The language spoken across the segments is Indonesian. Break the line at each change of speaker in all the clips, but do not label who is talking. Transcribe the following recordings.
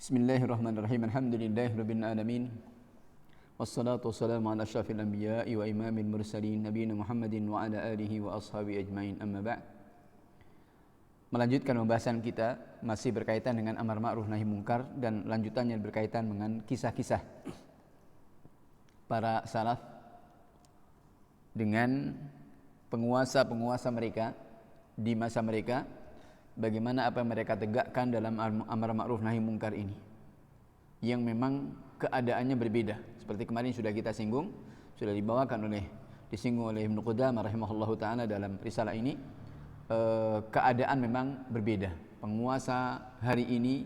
Bismillahirrahmanirrahim. Alhamdulillahirabbil alamin. Wassalatu wassalamu ala asyrafil anbiya'i wa imamil mursalin nabiyina Muhammadin wa ala alihi wa ashabihi ajmain. Amma ba'd. Melanjutkan pembahasan kita masih berkaitan dengan amar ma'ruf nahi munkar dan lanjutannya berkaitan dengan kisah-kisah para salaf dengan penguasa-penguasa mereka di masa mereka, bagaimana apa yang mereka tegakkan dalam amar ma'ruf nahi munkar ini yang memang keadaannya berbeda. Seperti kemarin sudah kita singgung, sudah disinggung oleh Ibnu Qudamah rahimahullahu taala dalam risalah ini. Keadaan memang berbeda. Penguasa hari ini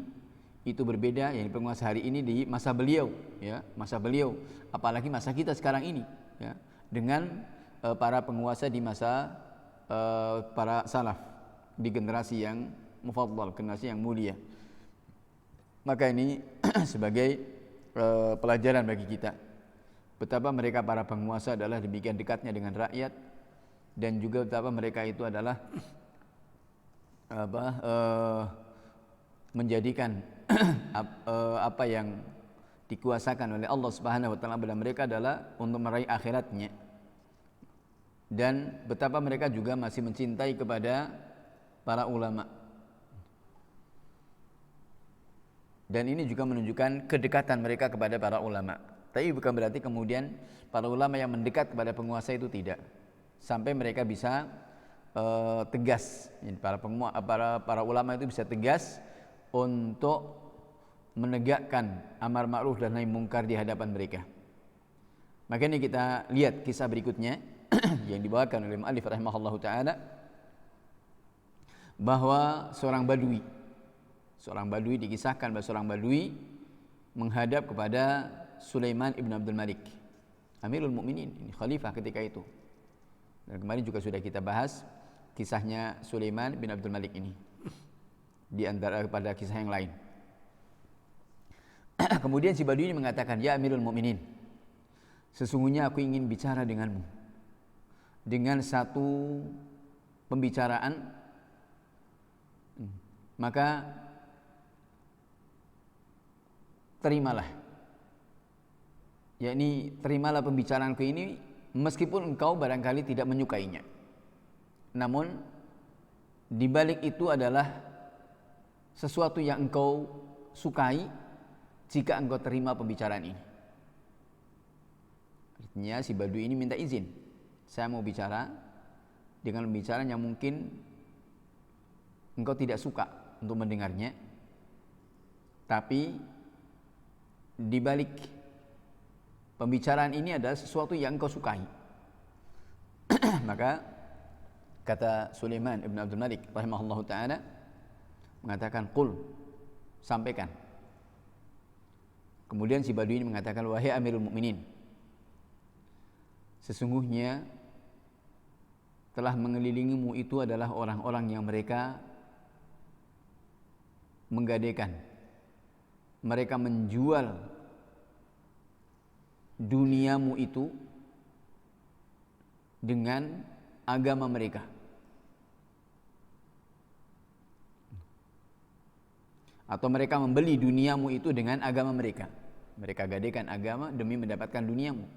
itu berbeda, yang penguasa hari ini di masa beliau, ya, masa beliau, apalagi masa kita sekarang ini, ya, dengan para penguasa di masa para salaf, di generasi yang mufaddal, generasi yang mulia. Maka ini sebagai pelajaran bagi kita, betapa mereka para penguasa adalah demikian dekatnya dengan rakyat, dan juga betapa mereka itu adalah menjadikan apa yang dikuasakan oleh Allah Subhanahu wa taala pada mereka adalah untuk meraih akhiratnya, dan betapa mereka juga masih mencintai kepada para ulama. Dan ini juga menunjukkan kedekatan mereka kepada para ulama. Tapi bukan berarti kemudian para ulama yang mendekat kepada penguasa itu tidak, sampai mereka bisa tegas. Para ulama itu bisa tegas untuk menegakkan amar ma'ruf dan nahi munkar di hadapan mereka. Makanya kita lihat kisah berikutnya yang dibawakan oleh mu'allif rahimahullahu taala, bahwa seorang badui dikisahkan bahwa seorang badui menghadap kepada Sulaiman ibn Abdul Malik, Amirul Mukminin, ini khalifah ketika itu. Dan kemarin juga sudah kita bahas kisahnya Sulaiman bin Abdul Malik ini di antara pada kisah yang lain. Kemudian si badui ini mengatakan, "Ya Amirul Mukminin, sesungguhnya aku ingin bicara denganmu dengan satu pembicaraan, maka terimalah, yakni terimalah pembicaraanku ini meskipun engkau barangkali tidak menyukainya. Namun di balik itu adalah sesuatu yang engkau sukai jika engkau terima pembicaraan ini." Artinya si badui ini minta izin, saya mau bicara dengan pembicaraan yang mungkin engkau tidak suka untuk mendengarnya, tapi di balik pembicaraan ini adalah sesuatu yang engkau sukai. Maka kata Sulaiman ibn Abdul Malik rahimahullahu ta'ala mengatakan, "Qul," sampaikan. Kemudian si badui ini mengatakan, "Wahai Amirul Mukminin, sesungguhnya telah mengelilingimu itu adalah orang-orang yang mereka menggadaikan, mereka menjual duniamu itu dengan agama mereka. Atau mereka membeli duniamu itu dengan agama mereka. Mereka gadaikan agama demi mendapatkan duniamu.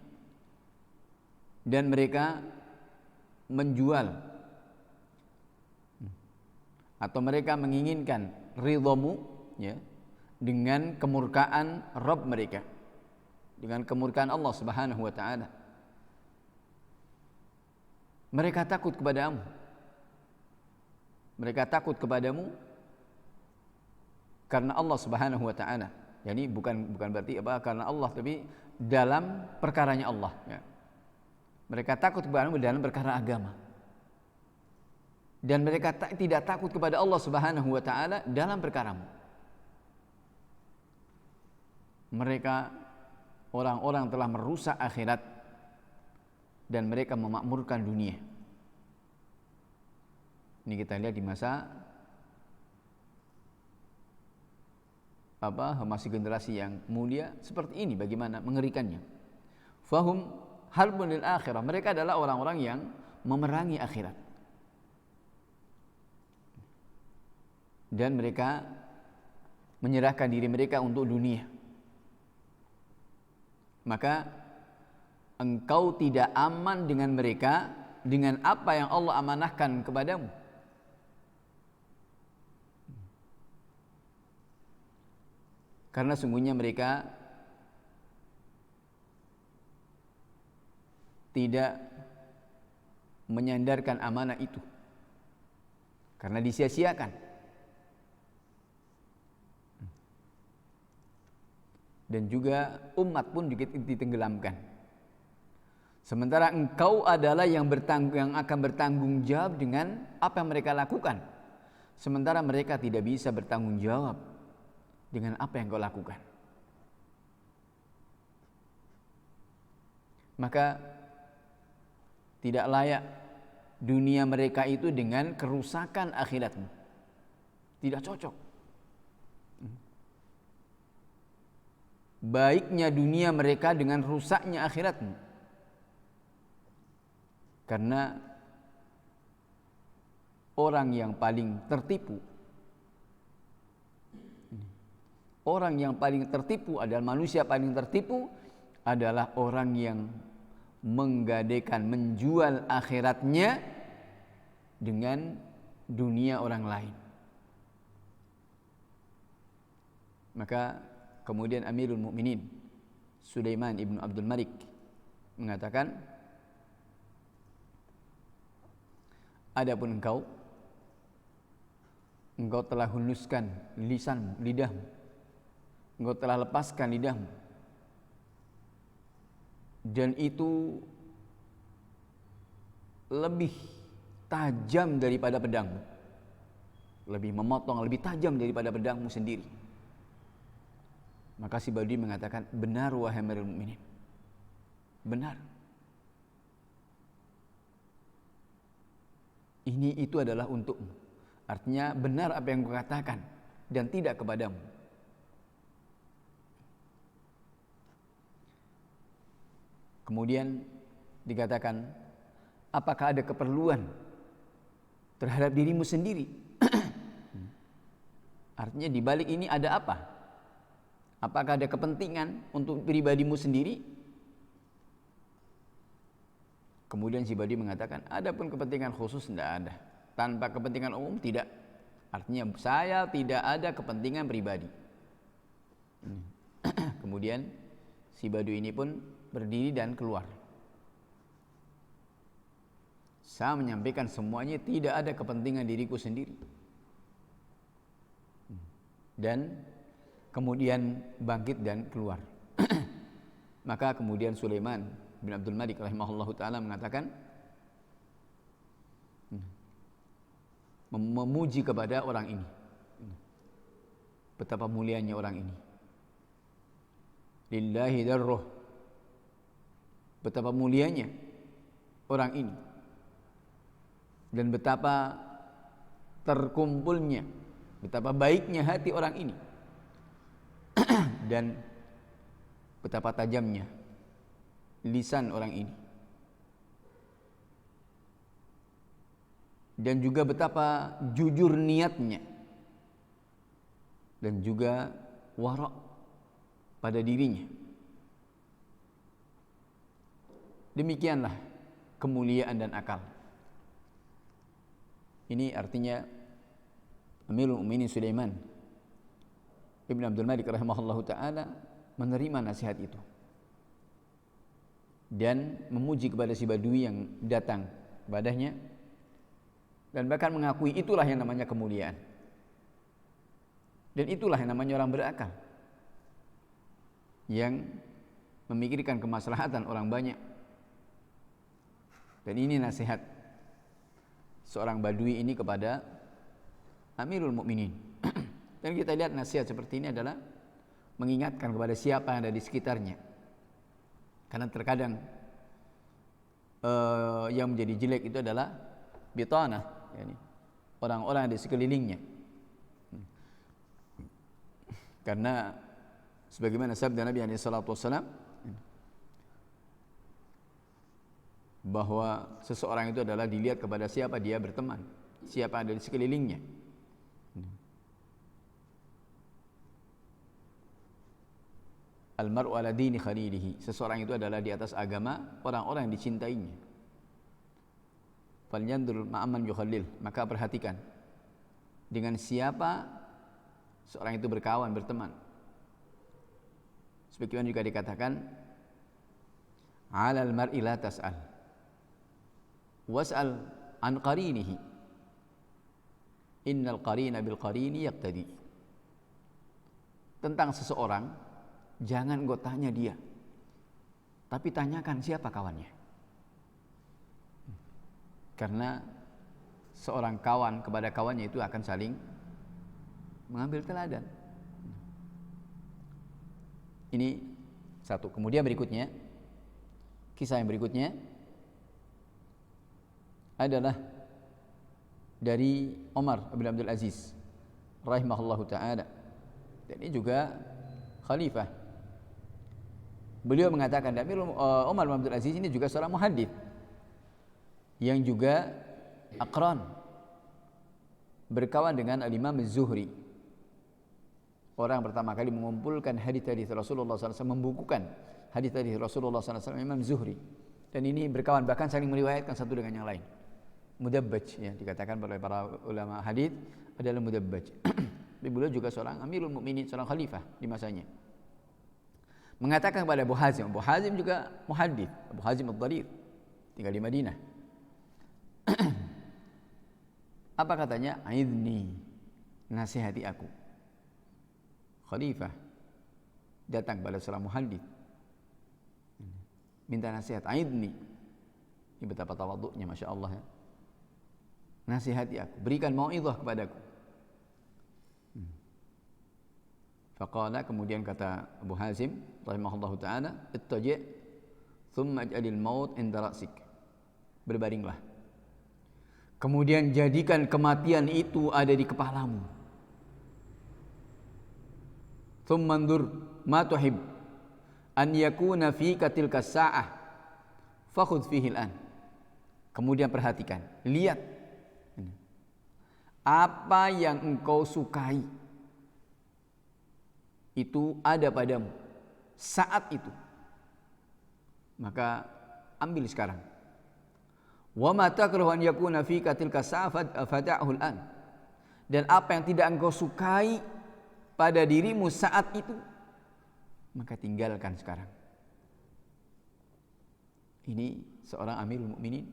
Dan mereka menjual atau mereka menginginkan ridhamu, ya, dengan kemurkaan Rabb mereka, dengan kemurkaan Allah Subhanahu wa taala. Mereka takut kepadamu. Mereka takut kepadamu karena Allah Subhanahu wa taala. Yani bukan berarti karena Allah, tapi dalam perkaranya Allah, ya. Mereka takut kepadamu dalam perkara agama. Dan mereka tidak takut kepada Allah Subhanahu wa taala dalam perkaramu. Mereka orang-orang telah merusak akhirat dan mereka memakmurkan dunia. Ini kita lihat di masa masih generasi yang mulia seperti ini, bagaimana mengerikannya. Fahum harbun lil akhirah, mereka adalah orang-orang yang memerangi akhirat. Dan mereka menyerahkan diri mereka untuk dunia, maka engkau tidak aman dengan mereka dengan apa yang Allah amanahkan kepadamu. Karena sungguhnya mereka tidak menyandarkan amanah itu, karena disia-siakan. Dan juga umat pun juga ditenggelamkan. Sementara engkau adalah yang akan bertanggung jawab dengan apa yang mereka lakukan. Sementara mereka tidak bisa bertanggung jawab dengan apa yang kau lakukan. Maka tidak layak dunia mereka itu dengan kerusakan akhiratmu. Tidak cocok. Baiknya dunia mereka dengan rusaknya akhiratmu. Karena orang yang paling tertipu, adalah manusia paling tertipu adalah orang yang menggadaikan, menjual akhiratnya dengan dunia orang lain. Maka kemudian Amirul Mukminin Sulaiman ibn Abdul Malik mengatakan, adapun engkau telah hunuskan lidahmu, engkau telah lepaskan lidahmu, dan itu lebih tajam daripada pedangmu, lebih memotong, lebih tajam daripada pedangmu sendiri. Maka si Badui mengatakan, benar wahai Amirul Mukminin, benar. Itu adalah untukmu. Artinya benar apa yang kukatakan dan tidak kepadamu. Kemudian dikatakan, apakah ada keperluan terhadap dirimu sendiri? Artinya di balik ini ada apa? Apakah ada kepentingan untuk pribadimu sendiri? Kemudian si Badui mengatakan, adapun kepentingan khusus tidak ada. Tanpa kepentingan umum tidak. Artinya saya tidak ada kepentingan pribadi. Kemudian si Badui ini pun berdiri dan keluar. Saya menyampaikan semuanya, tidak ada kepentingan diriku sendiri. Dan kemudian bangkit dan keluar. Maka kemudian Sulaiman bin Abdul Malik rahimahullahu ta'ala mengatakan, memuji kepada orang ini, betapa mulianya orang ini. Lillahi darruh, betapa mulianya orang ini, dan betapa terkumpulnya, betapa baiknya hati orang ini, dan betapa tajamnya lisan orang ini, dan juga betapa jujur niatnya, dan juga wara' pada dirinya. Demikianlah kemuliaan dan akal. Ini artinya Amirul Mukminin Sulaiman Ibn Abdul Malik rahimahullahu ta'ala menerima nasihat itu dan memuji kepada si Badui yang datang kepadanya, dan bahkan mengakui itulah yang namanya kemuliaan, dan itulah yang namanya orang berakal yang memikirkan kemaslahatan orang banyak. Dan ini nasihat seorang Badui ini kepada Amirul Mukminin. Dan kita lihat nasihat seperti ini adalah mengingatkan kepada siapa yang ada di sekitarnya. Karena terkadang yang menjadi jelek itu adalah bitanah, yani orang-orang di sekelilingnya. Karena sebagaimana sabda Nabi SAW, bahwa seseorang itu adalah dilihat kepada siapa dia berteman, siapa ada di sekelilingnya. Al-mar'u ala dini khalilihi. Seseorang itu adalah di atas agama orang-orang yang dicintainya. Falyanzur ma'amman yukhallil. Maka perhatikan dengan siapa seorang itu berkawan, berteman. Sebagaimana juga dikatakan, 'alal mar'i la tas'al, was'al an qarinihi. Innal qarina bil qarini yaqtadi. Tentang seseorang jangan engkau tanya dia, tapi tanyakan siapa kawannya. Karena seorang kawan kepada kawannya itu akan saling mengambil teladan. Ini satu. Kemudian berikutnya, kisah yang berikutnya adalah dari Umar bin Abdul Aziz rahimahullahu ta'ala. Dan ini juga khalifah. Beliau mengatakan, Umar bin Abdul Aziz ini juga seorang muhaddits yang juga aqran, berkawan dengan Al-Imam Az-Zuhri. Orang pertama kali mengumpulkan hadis-hadis Rasulullah SAW, membukukan hadis-hadis Rasulullah SAW, Imam Zuhri. Dan ini berkawan, bahkan saling meriwayatkan satu dengan yang lain. Mudabbaj, ya, dikatakan oleh para ulama hadis adalah mudabbaj. Tapi beliau juga seorang Amirul Mukminin, seorang khalifah di masanya. Mengatakan kepada Abu Hazim juga muhaddits, Abu Hazim Ad-Dharir, tinggal di Madinah. Apa katanya? Aidni, nasihati aku. Khalifah datang kepada seorang muhaddits, minta nasihat. Aidni, ini betapa tawadhu'nya, masya Allah, ya. Nasihati aku, berikan mau'izah kepadaku. Faqala, kemudian kata Abu Hazim rahimahullahu ta'ala, ittaji' thumma aj'alil maut inda ra'sik. Berbaringlah, kemudian jadikan kematian itu ada di kepalamu. Thumma andur ma tuhib an yakuna fika tilka sa'ah fakhudh fihi al-an. Kemudian perhatikan, lihat apa yang engkau sukai itu ada padamu saat itu, maka ambil sekarang. Wa ma takrahu an yakuna fika tilka sa'ah fada'hu al-an. Dan apa yang tidak engkau sukai pada dirimu saat itu, maka tinggalkan sekarang. Ini seorang Amirul Mukminin,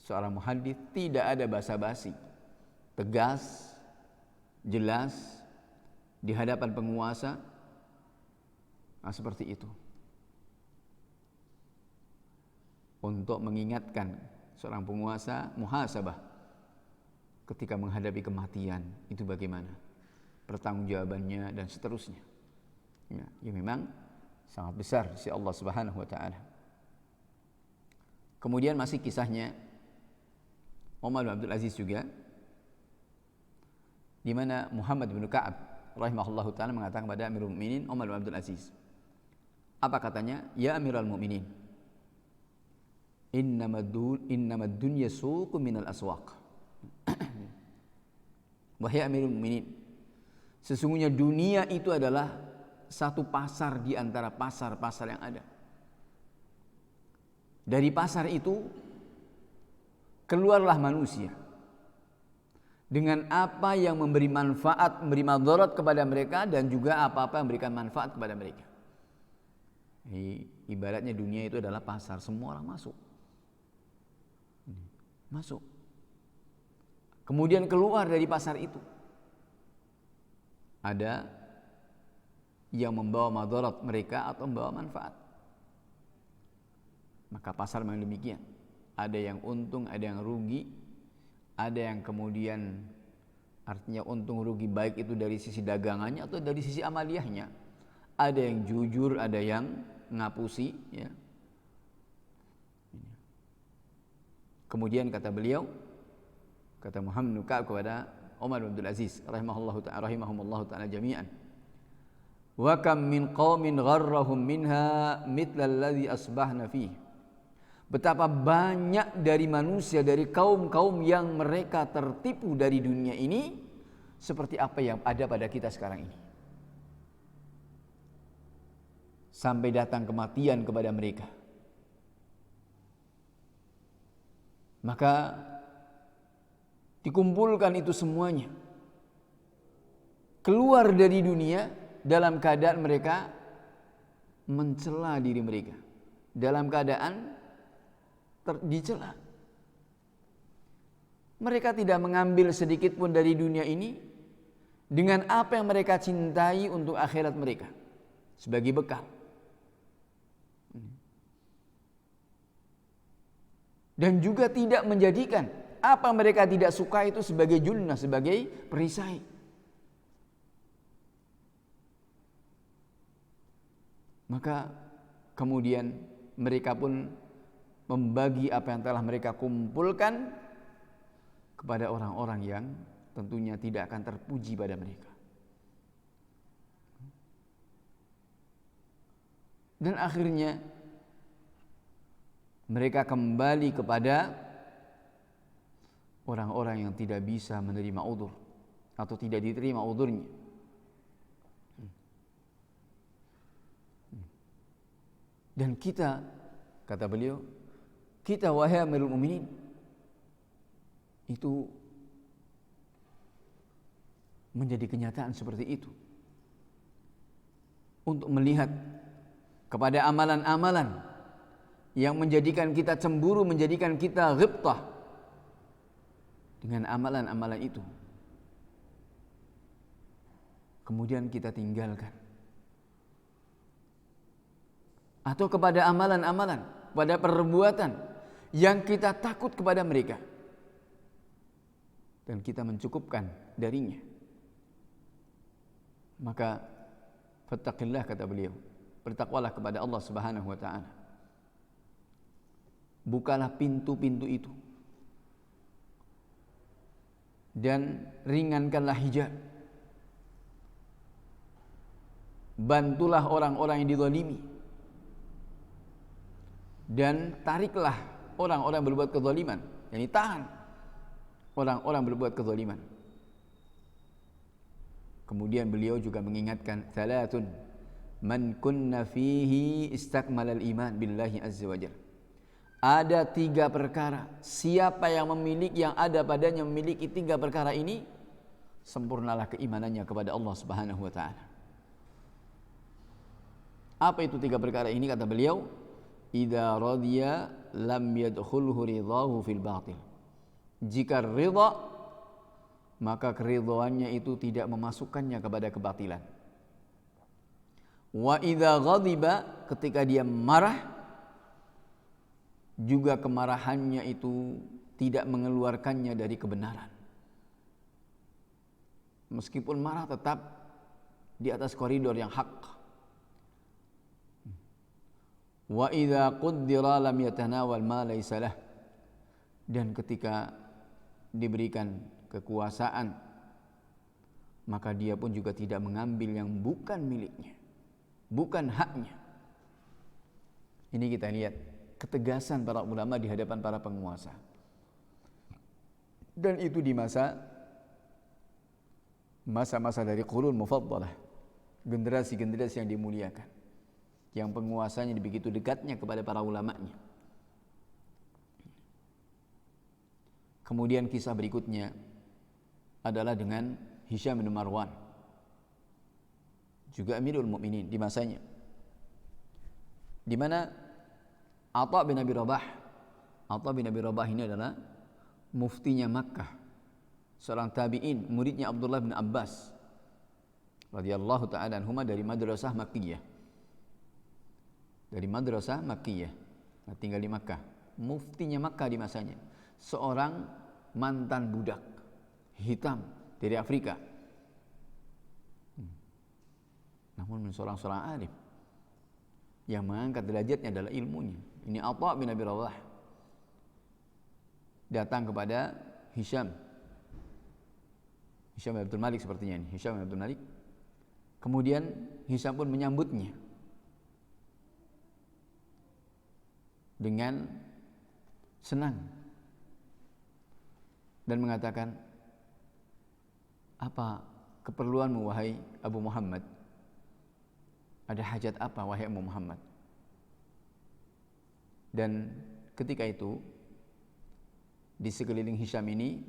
seorang muhaddits, tidak ada basa-basi, tegas, jelas di hadapan penguasa. Nah, seperti itu, untuk mengingatkan seorang penguasa muhasabah ketika menghadapi kematian itu bagaimana pertanggungjawabannya dan seterusnya. Ya memang sangat besar si Allah Subhanahu wa taala. Kemudian masih kisahnya Umar bin Abdul Aziz juga, di mana Muhammad bin Ka'ab rahimahullahu taala mengatakan kepada Amirul Mukminin Umar bin Abdul Aziz. Apa katanya? Ya Amirul Mukminin, innamad dunya suqun minal aswaq. Wahai Amirul Mukminin, sesungguhnya dunia itu adalah satu pasar di antara pasar-pasar yang ada. Dari pasar itu keluarlah manusia dengan apa yang memberi manfaat, memberi madarat kepada mereka, dan juga apa-apa yang memberikan manfaat kepada mereka. Ibaratnya dunia itu adalah pasar, semua orang masuk. Kemudian keluar dari pasar itu, ada yang membawa madarat mereka atau membawa manfaat. Maka pasar memang demikian, ada yang untung, ada yang rugi, ada yang kemudian artinya untung rugi baik itu dari sisi dagangannya atau dari sisi amaliyahnya. Ada yang jujur, ada yang ngapusi, ya. Kemudian kata beliau, kata Muhammad bin Ka'ab kepada Umar bin Abdul Aziz rahimahumullahu ta'ala jami'an, wa kam min qaumin gharrahum minha mithla alladhi asbahna fihi. Betapa banyak dari manusia, dari kaum-kaum yang mereka tertipu dari dunia ini seperti apa yang ada pada kita sekarang ini. sampai datang kematian kepada mereka. Maka dikumpulkan itu semuanya, keluar dari dunia dalam keadaan mereka mencela diri mereka, dalam keadaan dicela. Mereka tidak mengambil sedikit pun dari dunia ini dengan apa yang mereka cintai untuk akhirat mereka sebagai bekal. Dan juga tidak menjadikan apa mereka tidak suka itu sebagai junnah, sebagai perisai. Maka kemudian mereka pun membagi apa yang telah mereka kumpulkan kepada orang-orang yang tentunya tidak akan terpuji pada mereka. Dan akhirnya mereka kembali kepada orang-orang yang tidak bisa menerima udzur atau tidak diterima udzurnya. Dan kita, kata beliau, kita wahai Amirul Mukminin, itu menjadi kenyataan seperti itu. Untuk melihat kepada amalan-amalan yang menjadikan kita cemburu, menjadikan kita ghibtah dengan amalan-amalan itu, kemudian kita tinggalkan. Atau kepada amalan-amalan, pada perbuatan yang kita takut kepada mereka dan kita mencukupkan darinya. Maka fattaqillah, kata beliau, bertakwalah kepada Allah Subhanahu wa taala. Bukalah pintu-pintu itu dan ringankanlah hijab. Bantulah orang-orang yang dizalimi dan tariklah orang-orang yang berbuat kezaliman, yakni tahan orang-orang berbuat kezaliman. Kemudian beliau juga mengingatkan salatun man kunna fihi istakmalal iman billahi azza wajalla. Ada 3 perkara, siapa yang memiliki, yang ada padanya memiliki 3 perkara ini, sempurnalah keimanannya kepada Allah Subhanahu wa taala. Apa itu 3 perkara ini? Kata beliau, idza radiya lam yadkhulhu ridahu fil batil. Jika ridha, maka keridhaannya itu tidak memasukkannya kepada kebatilan. Wa idza ghadiba, ketika dia marah, juga kemarahannya itu tidak mengeluarkannya dari kebenaran. Meskipun marah, tetap di atas koridor yang hak. Wa idza quddira lam yatanawal ma laysa lah. Dan ketika diberikan kekuasaan, maka dia pun juga tidak mengambil yang bukan miliknya, bukan haknya. Ini kita lihat ketegasan para ulama di hadapan para penguasa. Dan itu di masa-masa dari qurun mufaddalah, generasi-generasi yang dimuliakan, yang penguasanya begitu dekatnya kepada para ulamanya. Kemudian kisah berikutnya adalah dengan Hisham bin Marwan, juga Amirul Mukminin di masanya, di mana Atha bin Abi Rabah. Atha bin Abi Rabah ini adalah muftinya Makkah, seorang tabi'in, muridnya Abdullah bin Abbas radhiyallahu ta'ala anhuma, dari madrasah Makkiyah. Dari madrasah Makkiyah, tinggal di Makkah. Muftinya Makkah di masanya, seorang mantan budak hitam dari Afrika, namun seorang alim yang mengangkat derajatnya adalah ilmunya. Ini Atha bin Abi Rabah datang kepada Hisham bin Abdul Malik, sepertinya ini Hisham bin Abdul Malik. Kemudian Hisham pun menyambutnya dengan senang dan mengatakan, apa keperluanmu wahai Abu Muhammad? Ada hajat apa wahai Muhammad? Dan ketika itu di sekeliling Hisham ini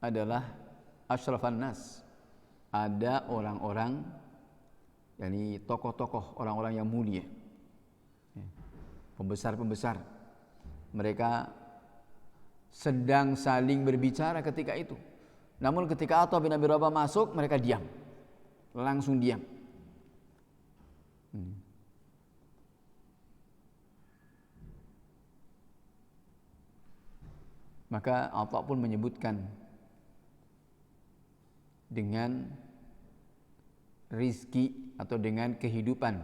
adalah asyrafan nas. Ada orang-orang, yakni tokoh-tokoh, orang-orang yang mulia, pembesar-pembesar. Mereka sedang saling berbicara ketika itu. Namun ketika Atha bin Abi Rabah masuk, mereka diam. Langsung diam. Maka Atha pun menyebutkan dengan rizki atau dengan kehidupan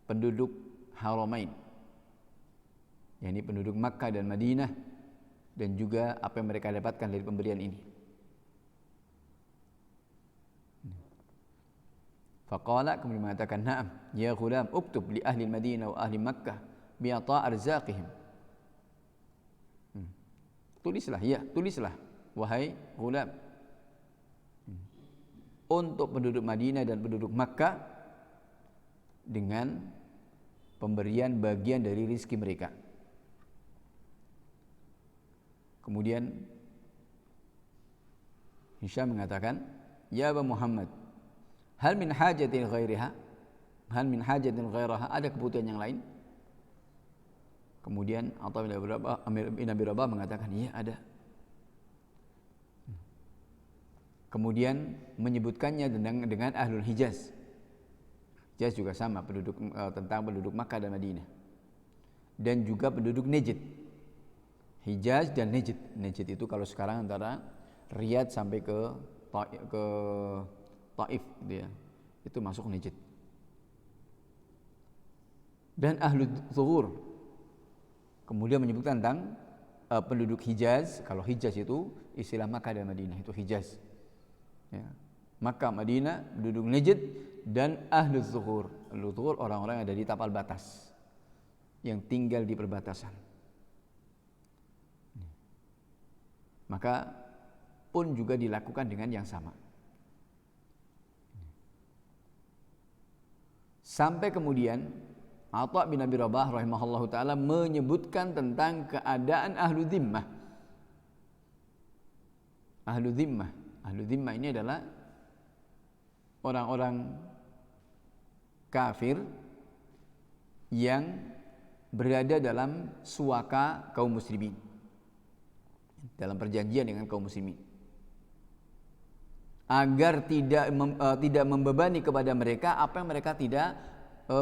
penduduk Haramain, yakni penduduk Makkah dan Madinah, dan juga apa yang mereka dapatkan dari pemberian ini. Faqala, kemudian mengatakan, na'am ya ghulam uktub li ahli Madinah wa ahli Makkah bi ata' arzaqihim. Tulislah wahai ghulam, untuk penduduk Madinah dan penduduk Makkah dengan pemberian bagian dari rizki mereka. Kemudian Hisham mengatakan, ya Aba Muhammad, hal min hajatin ghairaha? Hal min hajatin ghairaha? Ada kebutuhan yang lain? Kemudian Atha bin Abi Rabah mengatakan, iya ada. Kemudian menyebutkannya dengan Ahlul Hijaz. Hijaz juga sama, tentang penduduk Makkah dan Madinah. Dan juga penduduk Najd. Hijaz dan Najd. Najd itu kalau sekarang antara Riyadh sampai ke Taif gitu ya. Itu masuk Najd. Dan Ahlul Zuhur. Kemudian menyebutkan tentang penduduk Hijaz. Kalau Hijaz itu istilah Makkah dan Madinah, itu Hijaz. Ya. Makkah, Madinah, penduduk Najd, dan Ahlul Zuhur. Ahlul Zuhur orang-orang yang ada di tapal batas, yang tinggal di perbatasan. Maka pun juga dilakukan dengan yang sama. Sampai kemudian Atha bin Abi Rabah rahimahullahu ta'ala menyebutkan tentang keadaan Ahlu Dhimmah. Ahlu Dhimmah. Ahlu Dhimmah ini adalah orang-orang kafir yang berada dalam suaka kaum muslimin, dalam perjanjian dengan kaum muslimin, agar tidak membebani kepada mereka apa yang mereka tidak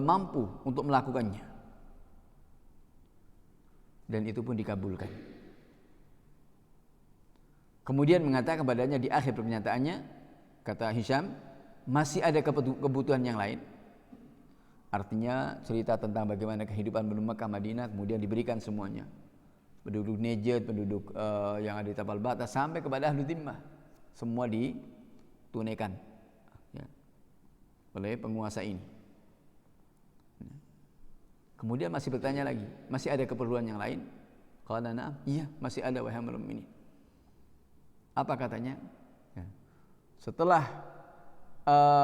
mampu untuk melakukannya. Dan itu pun dikabulkan. Kemudian mengatakan kepadanya di akhir pernyataannya, kata Hisham, masih ada kebutuhan yang lain. Artinya cerita tentang bagaimana kehidupan penduduk Makkah, Madinah, kemudian diberikan semuanya. Penduduk Najd, penduduk yang ada di tapal batas, sampai kepada Ahlu Dhimmah, semua ditunaikan ya, oleh penguasa ini. Kemudian masih bertanya lagi, masih ada keperluan yang lain? Qala na'am, iya masih ada wahai amirul mukminin. Apa katanya? Ya. Setelah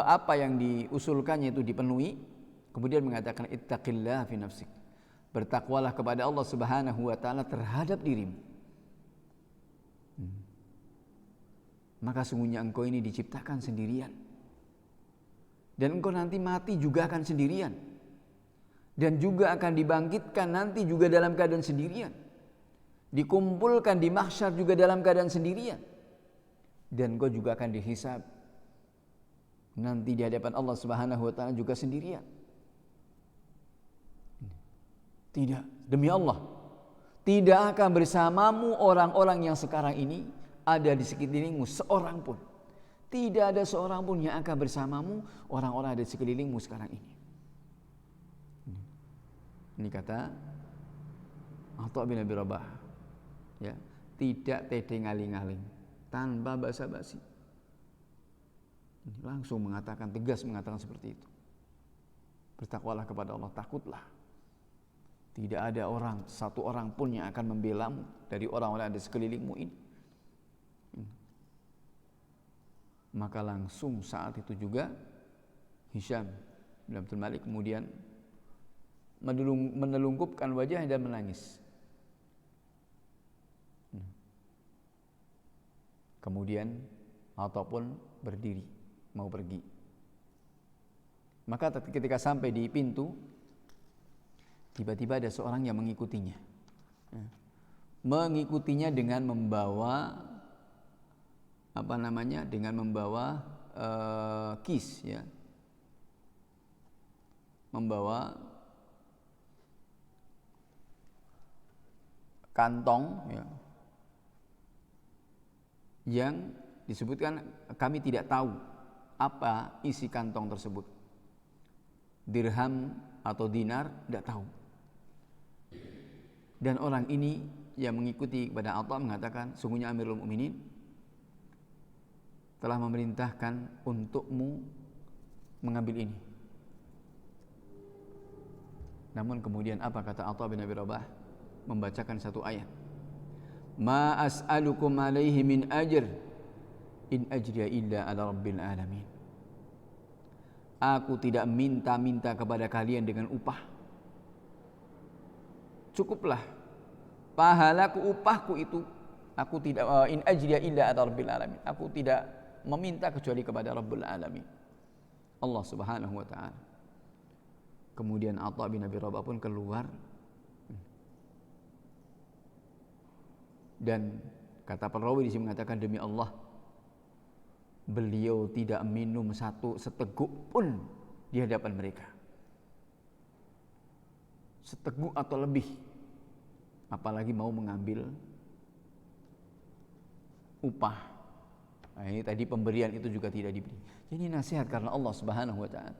apa yang diusulkannya itu dipenuhi, kemudian mengatakan ittaqillah fi nafsik. Bertakwalah kepada Allah Subhanahu wa taala terhadap dirimu. Maka sungguhnya engkau ini diciptakan sendirian. Dan engkau nanti mati juga akan sendirian. Dan juga akan dibangkitkan nanti juga dalam keadaan sendirian. Dikumpulkan di mahsyar juga dalam keadaan sendirian. Dan engkau juga akan dihisab nanti di hadapan Allah Subhanahu wa taala juga sendirian. Tidak, demi Allah, tidak akan bersamamu orang-orang yang sekarang ini ada di sekelilingmu seorang pun. Tidak ada seorang pun yang akan bersamamu orang-orang ada di sekelilingmu sekarang ini. Ini kata Atha bin Abi Rabah, ya, tidak tedeng aling-aling, tanpa basa-basi, langsung mengatakan, tegas mengatakan seperti itu. Bertakwalah kepada Allah, takutlah. Tidak ada orang, satu orang pun yang akan membelamu dari orang-orang yang ada sekelilingmu ini. Maka langsung saat itu juga Hisham bin Abdul Malik kemudian menelungkupkan wajahnya dan menangis. Kemudian ataupun berdiri mau pergi. Maka ketika sampai di pintu, tiba-tiba ada seorang yang mengikutinya. Mengikutinya dengan membawa dengan membawa kis, ya, membawa kantong, ya, yang disebutkan kami tidak tahu apa isi kantong tersebut, dirham atau dinar, tidak tahu. Dan orang ini yang mengikuti kepada Atha mengatakan, sungguhnya Amirul Mukminin telah memerintahkan untukmu mengambil ini. Namun kemudian apa kata Atha bin Abi Rabah? Membacakan satu ayat, ma as'alukum alaihi min ajr in ajriya illa ala rabbil alamin. Aku tidak minta-minta kepada kalian dengan upah. Cukuplah pahalaku, upahku itu aku tidak in ajriya illa ala rabbil alamin. Aku tidak meminta kecuali kepada Rabbul Alamin, Allah Subhanahu wa taala. Kemudian Atha bin Abi Rabah pun keluar dan kata perawi di sini mengatakan, demi Allah beliau tidak minum satu seteguk pun di hadapan mereka, seteguk atau lebih, apalagi mau mengambil upah. Nah, ini tadi pemberian itu juga tidak diberi. Jadi nasihat karena Allah Subhanahu wa taala.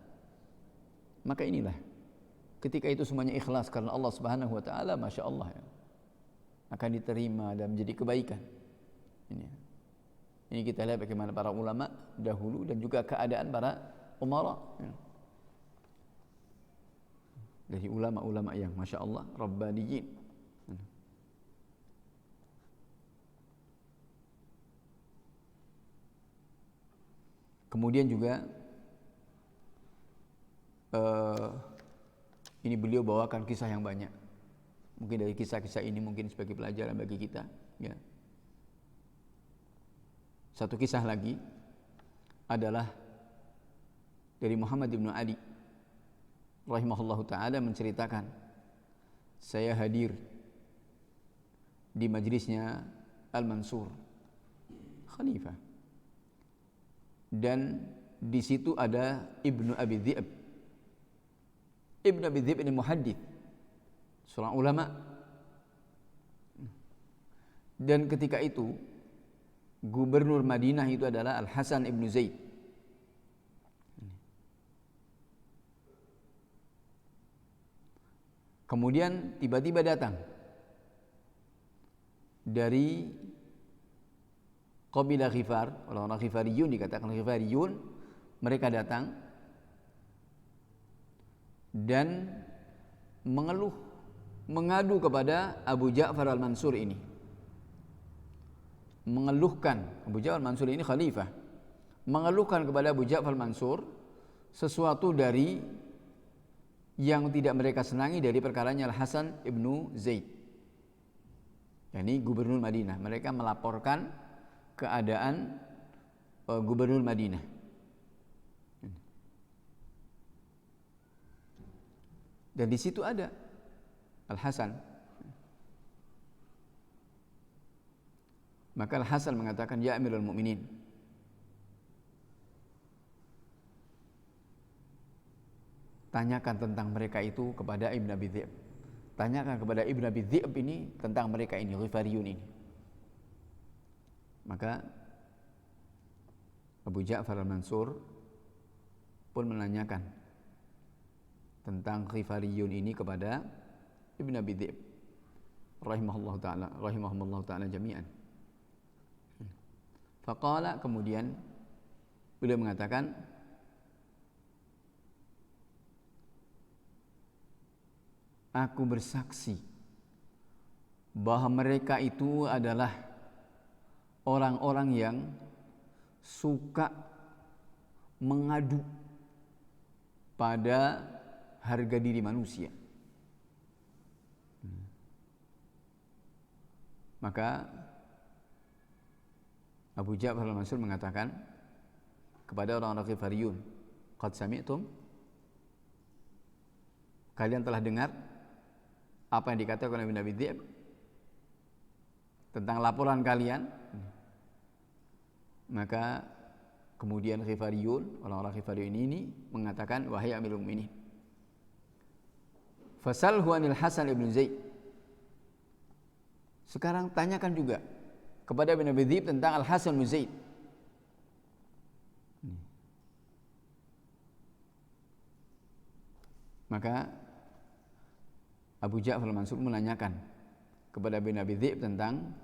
Maka inilah ketika itu semuanya ikhlas karena Allah Subhanahu wa taala, masya Allah, ya, akan diterima dan menjadi kebaikan. Ini kita lihat bagaimana para ulama dahulu dan juga keadaan para umara, ya. Dari ulama-ulama yang masya Allah rabbaniyin. Kemudian juga ini beliau bawakan kisah yang banyak. Mungkin dari kisah-kisah ini mungkin sebagai pelajaran bagi kita, ya. Satu kisah lagi adalah dari Muhammad bin Ali rahimahullahu taala menceritakan, saya hadir di majlisnya Al-Mansur khalifah, dan di situ ada Ibnu Abi Dhi'b. Ibnu Abi Dhi'b ini muhaddits, seorang ulama. Dan ketika itu gubernur Madinah itu adalah Al-Hasan ibn Zaid. Kemudian tiba-tiba datang dari kabilah Ghifar, orang-orang Ghifariyun, dikatakan Ghifariyun, mereka datang dan mengadu kepada Abu Ja'far Al-Mansur ini. Mengeluhkan, Abu Ja'far Al-Mansur ini khalifah, mengeluhkan kepada Abu Ja'far Al-Mansur sesuatu dari yang tidak mereka senangi dari perkaranya Al-Hasan ibnu Zaid, yakni gubernur Madinah. Mereka melaporkan keadaan gubernur Madinah. Dan di situ ada Al-Hasan. Maka Al-Hasan mengatakan, ya Amirul Mukminin, tanyakan tentang mereka itu kepada Ibn Abi Dhi'b. Tanyakan kepada Ibn Abi Dhi'b ini tentang mereka ini, Ghifariyun ini. Maka Abu Ja'far Al-Mansur pun menanyakan tentang Ghifariyun ini kepada Ibn Abi Dhi'b rahimahumullah ta'ala jami'an. Faqala, kemudian beliau mengatakan, aku bersaksi bahwa mereka itu adalah orang-orang yang suka mengadu pada harga diri manusia. Maka Abu Ja'far al-Mansur mengatakan kepada orang-orang Ghifariyun, qad sami'tum, kalian telah dengar apa yang dikatakan oleh Nabi Dhi'b tentang laporan kalian. Maka kemudian Ghifariyun, orang-orang Ghifariyun ini mengatakan, wahai Amirul Mukminin, fasalhu anil Hasan ibn Zaid, sekarang tanyakan juga kepada Nabi Dhi'b tentang Al-Hasan bin Zaid. Maka Abu Ja'far al-Mansur menanyakan kepada Nabi Dhi'b tentang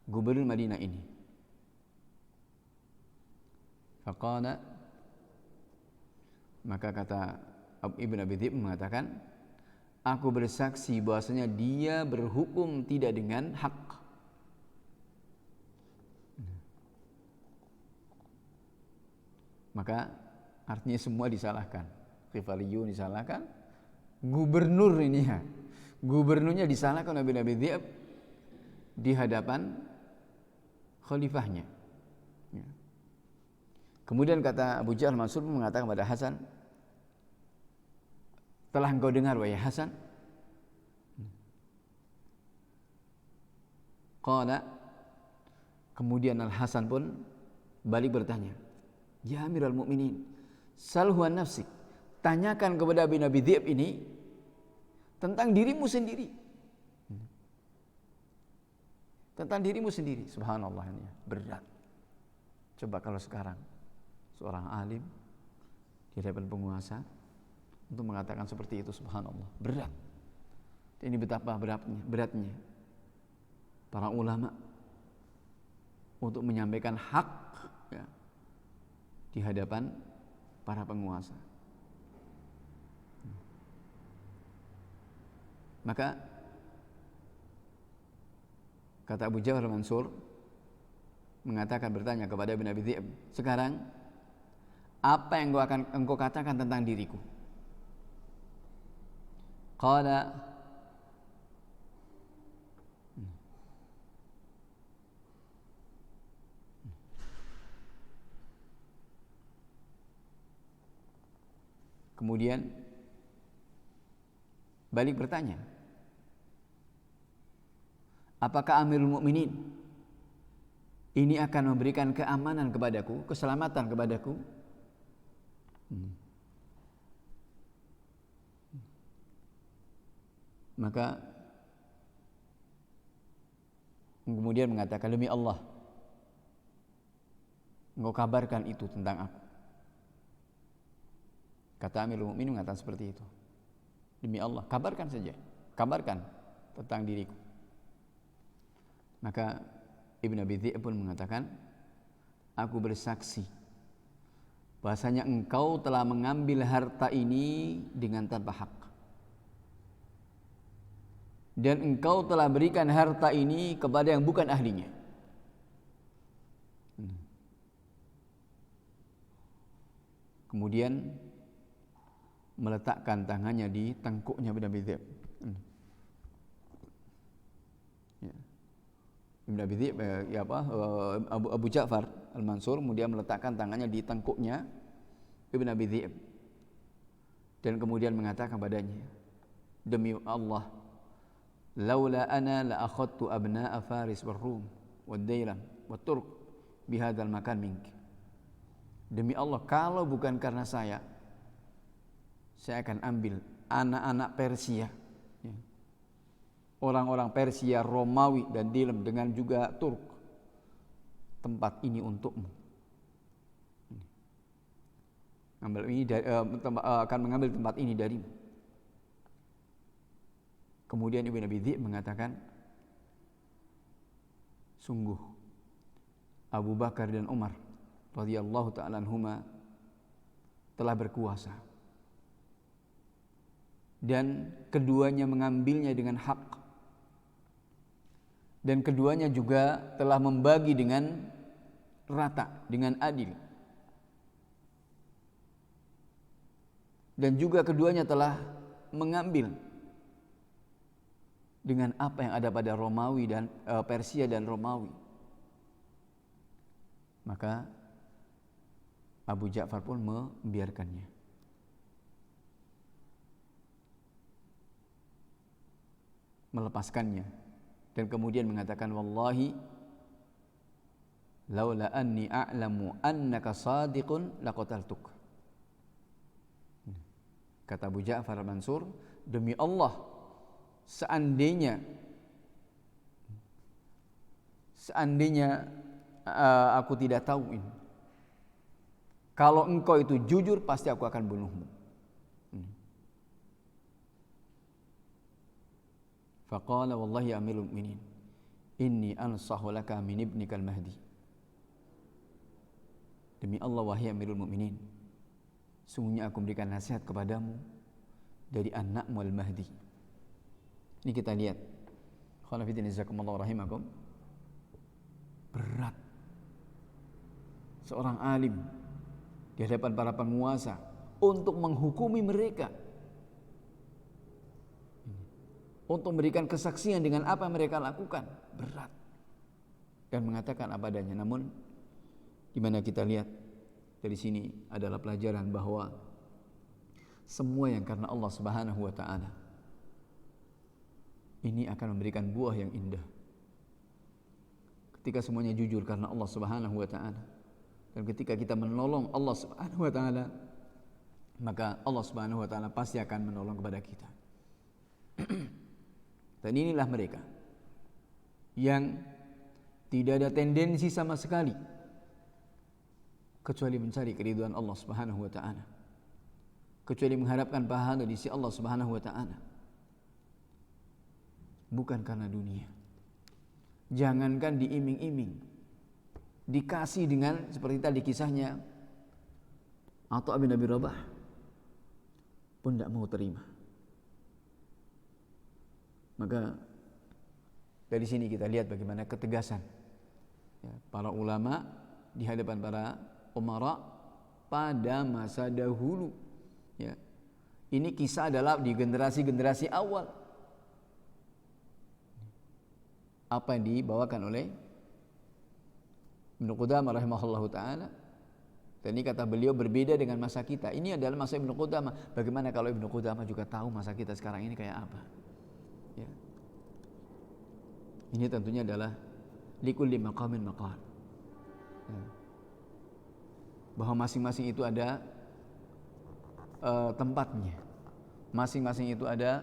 gubernur Madinah ini. Faqala, maka kata Ibn Abi Dhi'b mengatakan, aku bersaksi bahwasanya dia berhukum tidak dengan hak. Maka artinya semua disalahkan. Ghifariyun disalahkan, gubernur ini ya, gubernurnya disalahkan oleh Nabi Dhi'b di hadapan khalifahnya. Kemudian kata Abu Ja'far Mansur mengatakan kepada Hasan, telah engkau dengar wahai Hasan? Qala, kemudian Al-Hasan pun balik bertanya, ya Amirul Mukminin, salhu an nafsik, tanyakan kepada Nabi Dhi'b ini tentang dirimu sendiri. Tentang dirimu sendiri. Subhanallah, ini berat. Coba kalau sekarang seorang alim di hadapan penguasa untuk mengatakan seperti itu, subhanallah, berat. Ini betapa beratnya para ulama untuk menyampaikan hak ya, di hadapan para penguasa. Maka kata Abu Ja'far al-Mansur mengatakan, bertanya kepada Ibn Abi Dhi'b, sekarang apa yang engkau katakan tentang diriku? Qala, kemudian balik bertanya, apakah Amirul Mukminin ini akan memberikan keamanan kepadaku, keselamatan kepadaku? Maka kemudian mengatakan, demi Allah, engkau kabarkan itu tentang aku. Kata Amirul Mukminin mengatakan seperti itu. Demi Allah, kabarkan saja, kabarkan tentang diriku. Maka Ibn Abi Dhi'b pun mengatakan, aku bersaksi bahasanya engkau telah mengambil harta ini dengan tanpa hak, dan engkau telah berikan harta ini kepada yang bukan ahlinya. Kemudian meletakkan tangannya di tengkuknya Ibn Abi Dhi'b. Ibn Abi Dhi'b, Abu Ja'far al-Mansur kemudian meletakkan tangannya di tengkuknya Ibn Abi Dhi'b dan kemudian mengatakan padanya, demi Allah, laula ana la akhadtu abna'a Faris wal Rum wad Dailam wat Turk bihadzal makan mink. Demi Allah, kalau bukan karena saya akan ambil anak-anak Persia, orang-orang Persia, Romawi dan Dilam dengan juga Turk, tempat ini untukmu. Akan mengambil tempat ini darimu. Kemudian Ibn Abi Dhi'b mengatakan, sungguh Abu Bakar dan Umar radhiyallahu ta'ala anhuma telah berkuasa dan keduanya mengambilnya dengan hak, dan keduanya juga telah membagi dengan rata, dengan adil. dan juga keduanya telah mengambil dengan apa yang ada pada Romawi dan Persia dan Romawi. Maka Abu Ja'far pun membiarkannya. Melepaskannya dan kemudian mengatakan, wallahi laula anni a'lamu annaka sadiqun laqataltuk. Kata Abu Ja'far Mansur, demi Allah, seandainya aku tidak tahu ini, kalau engkau itu jujur, pasti aku akan bunuhmu. Faqala wallahi ya amirul mu'minin, inni ansahu laka min ibnikal mahdi. Demi Allah wahai amirul mu'minin, sungguhnya aku memberikan nasihat kepadamu dari anakmu al-Mahdi. Ini kita lihat. Khonafidin jazakumullah rahimakum. Berat seorang alim di hadapan para penguasa untuk menghukumi mereka, untuk memberikan kesaksian dengan apa yang mereka lakukan. Berat. Dan mengatakan apa adanya. Namun di mana kita lihat dari sini adalah pelajaran bahwa semua yang karena Allah Subhanahu wa taala ini akan memberikan buah yang indah. Ketika semuanya jujur karena Allah Subhanahu wa taala, dan ketika kita menolong Allah Subhanahu wa taala, maka Allah Subhanahu wa taala pasti akan menolong kepada kita. Dan inilah mereka yang tidak ada tendensi sama sekali kecuali mencari keridhaan Allah Subhanahu wa taala, kecuali mengharapkan pahala di sisi Allah Subhanahu wa taala, bukan karena dunia. Jangankan diiming-iming, dikasih dengan seperti tadi kisahnya Atha bin Abi Rabah pun tidak mau terima. Maka dari sini kita lihat bagaimana ketegasan para ulama di hadapan para umara pada masa dahulu. Ini kisah adalah di generasi-generasi awal. Apa yang dibawakan oleh Ibnu Qudamah rahimahullahu ta'ala. Dan ini kata beliau berbeda dengan masa kita. Ini adalah masa Ibnu Qudamah. Bagaimana kalau Ibnu Qudamah juga tahu masa kita sekarang ini kayak apa? Ya. Ini tentunya adalah likulli maqamin maqal. Bahwa masing-masing itu ada tempatnya. Masing-masing itu ada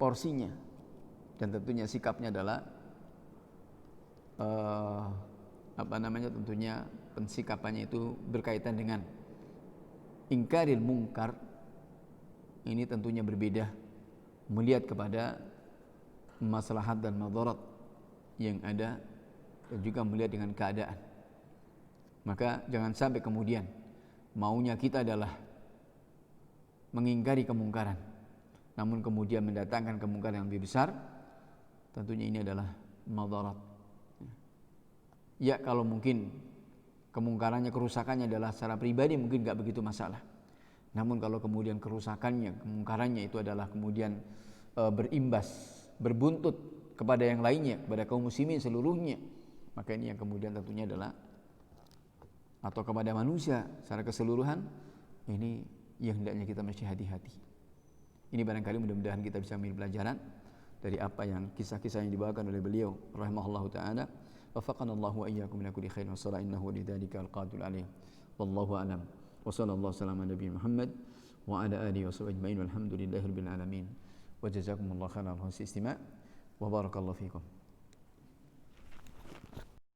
porsinya. Dan tentunya sikapnya adalah tentunya pensikapannya itu berkaitan dengan ingkaril mungkar. Ini tentunya berbeda, melihat kepada maslahat dan madarat yang ada, dan juga melihat dengan keadaan. Maka jangan sampai kemudian maunya kita adalah mengingkari kemungkaran, namun kemudian mendatangkan kemungkaran yang lebih besar. Tentunya ini adalah madarat. Ya, kalau mungkin kemungkarannya, kerusakannya adalah secara pribadi mungkin gak begitu masalah. Namun kalau kemudian kerusakannya, kemungkarannya itu adalah kemudian berimbas, berbuntut kepada yang lainnya, kepada kaum muslimin seluruhnya, maka ini yang kemudian tentunya adalah, atau kepada manusia secara keseluruhan, ini yang hendaknya kita mesti hati-hati. Ini barangkali mudah-mudahan kita bisa ambil pelajaran dari apa yang kisah-kisah yang dibawakan oleh beliau rahimahullahu ta'ala. وفقنا الله وإياكم من كل خير وصلاة إنه ولذلك القادر عليه والله أعلم وصلى الله وسلم على نبينا محمد وعلى آله وصحبه أجمعين والحمد لله رب العالمين وجزاكم الله خيرا على حسن الاستماع وبارك الله فيكم.